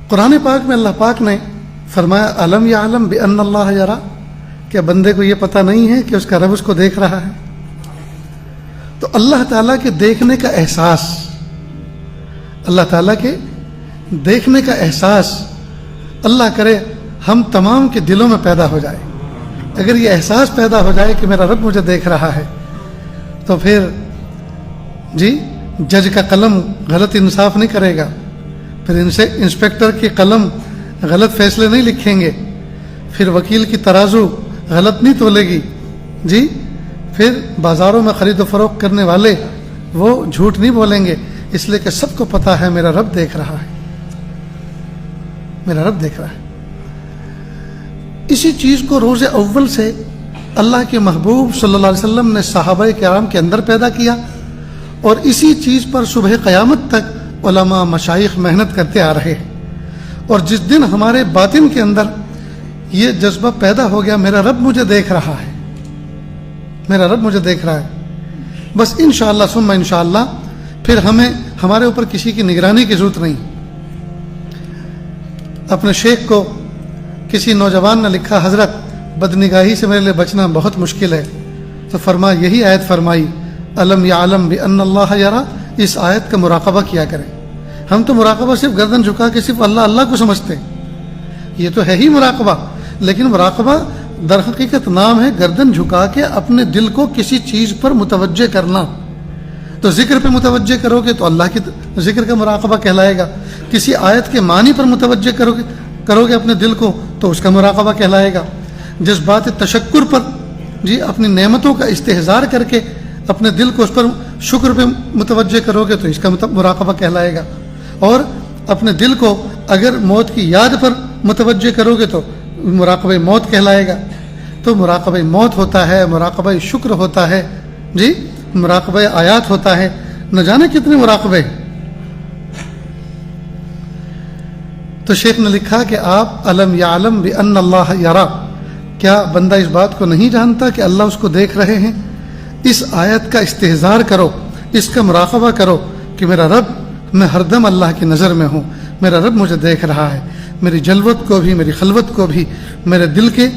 قرآن پاک میں اللہ پاک نے فرمایا الم یعلم بان اللہ یرا، کیا بندے کو یہ پتہ نہیں ہے کہ اس کا رب اس کو دیکھ رہا ہے؟ تو اللہ تعالیٰ کے دیکھنے کا احساس، اللہ تعالیٰ کے دیکھنے کا احساس اللہ کرے ہم تمام کے دلوں میں پیدا ہو جائے۔ اگر یہ احساس پیدا ہو جائے کہ میرا رب مجھے دیکھ رہا ہے، تو پھر جج کا قلم غلط انصاف نہیں کرے گا، پھر انسپیکٹر کی قلم غلط فیصلے نہیں لکھیں گے، پھر وکیل کی ترازو غلط نہیں تولے گی، پھر بازاروں میں خرید و فروخت کرنے والے وہ جھوٹ نہیں بولیں گے، اس لیے کہ سب کو پتہ ہے میرا رب دیکھ رہا ہے، میرا رب دیکھ رہا ہے۔ اسی چیز کو روز اول سے اللہ کے محبوب صلی اللہ علیہ وسلم نے صحابہ کرام کے اندر پیدا کیا، اور اسی چیز پر صبح قیامت تک علماء مشائخ محنت کرتے آ رہے ہیں۔ اور جس دن ہمارے باطن کے اندر یہ جذبہ پیدا ہو گیا میرا رب مجھے دیکھ رہا ہے، میرا رب مجھے دیکھ رہا ہے، بس انشاءاللہ ثم انشاءاللہ پھر ہمارے اوپر کسی کی نگرانی کی ضرورت نہیں۔ اپنے شیخ کو کسی نوجوان نے لکھا، حضرت بدنگاہی سے میرے لیے بچنا بہت مشکل ہے، تو یہی آیت فرمائی الم یعلم بان اللہ یرا، اس آیت کا مراقبہ کیا کریں۔ ہم تو مراقبہ صرف گردن جھکا کے صرف اللہ اللہ کو سمجھتے ہیں، یہ تو ہے ہی مراقبہ، لیکن مراقبہ در حقیقت نام ہے گردن جھکا کے اپنے دل کو کسی چیز پر متوجہ کرنا۔ تو ذکر پہ متوجہ کرو گے تو اللہ کی ذکر کا مراقبہ کہلائے گا، کسی آیت کے معنی پر متوجہ کرو گے اپنے دل کو تو اس کا مراقبہ کہلائے گا، جذبات تشکر پر اپنی نعمتوں کا استحضار کر کے اپنے دل کو اس پر شکر پہ متوجہ کرو گے تو اس کا مراقبہ کہلائے گا، اور اپنے دل کو اگر موت کی یاد پر متوجہ کرو گے تو مراقبہ موت کہلائے گا۔ تو مراقبہ موت ہوتا ہے، مراقبہ شکر ہوتا ہے، مراقبہ آیات ہوتا ہے، نہ جانے کتنے مراقبے۔ تو شیخ نے لکھا کہ آپ الم یعلم بان اللہ یرا، کیا بندہ اس بات کو نہیں جانتا کہ اللہ اس کو دیکھ رہے ہیں؟ اس آیت کا استحضار کرو، اس کا مراقبہ کرو کہ میرا رب، میں ہر دم اللہ کی نظر میں ہوں، میرا رب مجھے دیکھ رہا ہے، میری جلوت کو بھی، میری خلوت کو بھی، میرے دل کے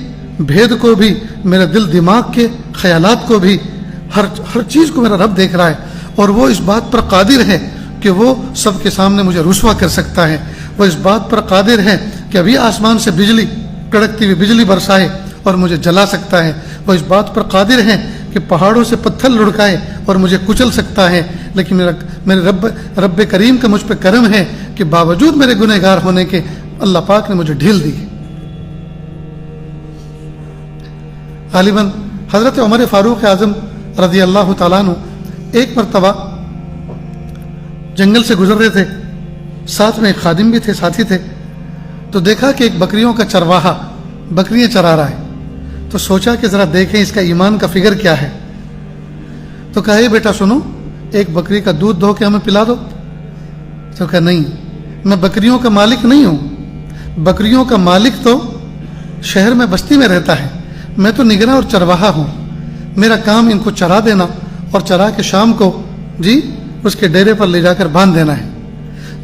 بھید کو بھی، میرے دل دماغ کے خیالات کو بھی، ہر چیز کو میرا رب دیکھ رہا ہے، اور وہ اس بات پر قادر ہے کہ وہ سب کے سامنے مجھے رسوا کر سکتا ہے، وہ اس بات پر قادر ہے کہ ابھی آسمان سے بجلی، کڑکتی ہوئی بجلی برسائے اور مجھے جلا سکتا ہے، وہ اس بات پر قادر ہے کہ پہاڑوں سے پتھر لڑکائے اور مجھے کچل سکتا ہے، لیکن میرے رب کریم کا مجھ پہ کرم ہے کہ باوجود میرے گنہگار ہونے کے اللہ پاک نے مجھے ڈھیل دی۔ غالباً حضرت عمر فاروق اعظم رضی اللہ تعالیٰ عنہ ایک مرتبہ جنگل سے گزر رہے تھے، ساتھ میں ایک خادم بھی تھے، ساتھی تھے، تو دیکھا کہ ایک بکریوں کا چرواہا بکریاں چرا رہا ہے، تو سوچا کہ ذرا دیکھیں اس کا ایمان کا فگر کیا ہے، تو کہا اے بیٹا سنو، ایک بکری کا دودھ دھو کے ہمیں پلا دو۔ تو کہا نہیں، میں بکریوں کا مالک نہیں ہوں، بکریوں کا مالک تو شہر میں بستی میں رہتا ہے، میں تو نگراں اور چرواہا ہوں، میرا کام ان کو چرا دینا اور چرا کے شام کو اس کے ڈیرے پر لے جا کر باندھ دینا ہے،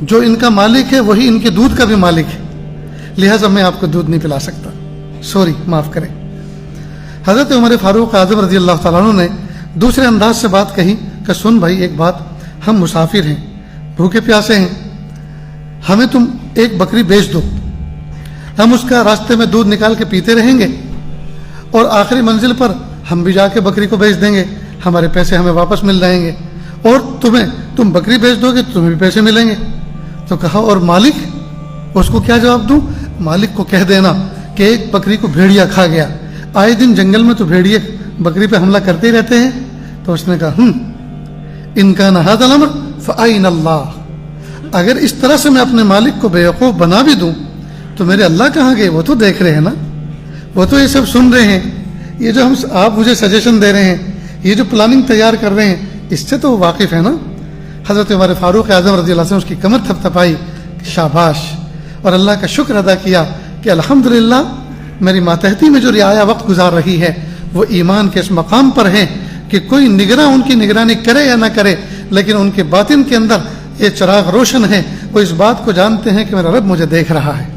جو ان کا مالک ہے وہی ان کے دودھ کا بھی مالک ہے، لہٰذا میں آپ کو دودھ نہیں پلا سکتا، سوری، معاف کریں۔ حضرت عمر فاروق اعظم رضی اللہ تعالیٰ عنہ نے دوسرے انداز سے بات کہی کہ سن بھائی ایک بات، ہم مسافر ہیں، بھوکے پیاسے ہیں، ہمیں تم ایک بکری بیچ دو، ہم اس کا راستے میں دودھ نکال کے پیتے رہیں گے، اور آخری منزل پر ہم بھی جا کے بکری کو بیچ دیں گے، ہمارے پیسے ہمیں واپس مل جائیں گے، اور تم بکری بیچ دو گے تو تمہیں بھی پیسے ملیں گے۔ تو کہا اور مالک، اس کو کیا جواب دوں؟ مالک کو کہہ دینا کہ ایک بکری کو بھیڑیا کھا گیا، آئے دن جنگل میں تو بھیڑیے بکری پہ حملہ کرتے ہی رہتے ہیں۔ تو اس نے کہا ان کان ھذا الامر فأین اللہ، اگر اس طرح سے میں اپنے مالک کو بیوقوف بنا بھی دوں تو میرے اللہ کہاں گئے؟ وہ تو دیکھ رہے ہیں نا، وہ تو یہ سب سن رہے ہیں، یہ جو آپ مجھے سجیشن دے رہے ہیں، یہ جو پلاننگ تیار کر رہے ہیں، اس سے تو وہ واقف ہے نا۔ حضرت عمر فاروق اعظم رضی اللہ عنہ اس کی کمر تھپ تھپائی، شاباش، اور اللہ کا شکر ادا کیا کہ الحمدللہ میری ماتحتی میں جو رعایا وقت گزار رہی ہے وہ ایمان کے اس مقام پر ہے کہ کوئی نگراں ان کی نگرانی کرے یا نہ کرے، لیکن ان کے باطن کے اندر یہ چراغ روشن ہے، وہ اس بات کو جانتے ہیں کہ میرا رب مجھے دیکھ رہا ہے.